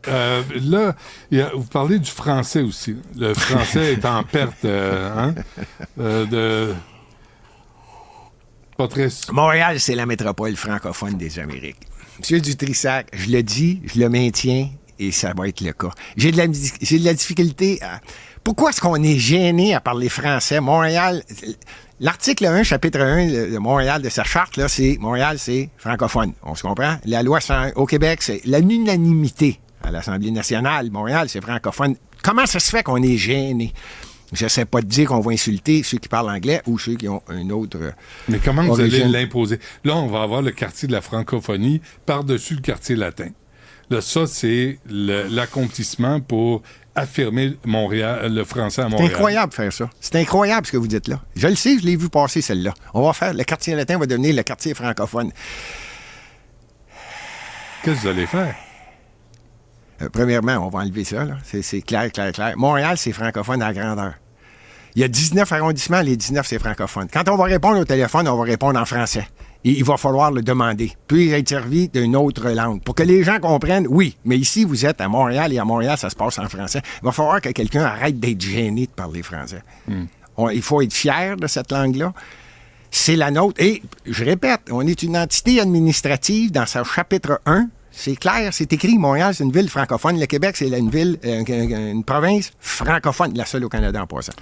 Là, vous parlez du français aussi. Le français est en perte, de... Pas très... Montréal, c'est la métropole francophone des Amériques. Monsieur Dutrissac, je le dis, je le maintiens, et ça va être le cas. J'ai de la difficulté à... Pourquoi est-ce qu'on est gêné à parler français? Montréal... L'article 1, chapitre 1 de Montréal, de sa charte, là, c'est Montréal, c'est francophone. On se comprend? La loi au Québec, c'est l'unanimité à l'Assemblée nationale. Montréal, c'est francophone. Comment ça se fait qu'on est gêné? Je ne sais pas te dire qu'on va insulter ceux qui parlent anglais ou ceux qui ont une autre... Mais comment vous allez l'imposer? Là, on va avoir le quartier de la francophonie par-dessus le quartier latin. Là, ça, c'est l'accomplissement pour affirmer Montréal, le français à Montréal. C'est incroyable de faire ça. C'est incroyable ce que vous dites là. Je le sais, je l'ai vu passer celle-là. On va faire, le quartier latin va devenir le quartier francophone. Qu'est-ce que vous allez faire? Premièrement, on va enlever ça, là. C'est clair. Montréal, c'est francophone à grandeur. Il y a 19 arrondissements, les 19, c'est francophone. Quand on va répondre au téléphone, on va répondre en français. Et il va falloir le demander. Puis être servi d'une autre langue. Pour que les gens comprennent, oui, mais ici, vous êtes à Montréal, et à Montréal, ça se passe en français. Il va falloir que quelqu'un arrête d'être gêné de parler français. Il faut être fier de cette langue-là. C'est la nôtre. Et, je répète, on est une entité administrative dans son chapitre 1. C'est clair, c'est écrit. Montréal, c'est une ville francophone. Le Québec, c'est une ville, une province francophone, la seule au Canada en passant.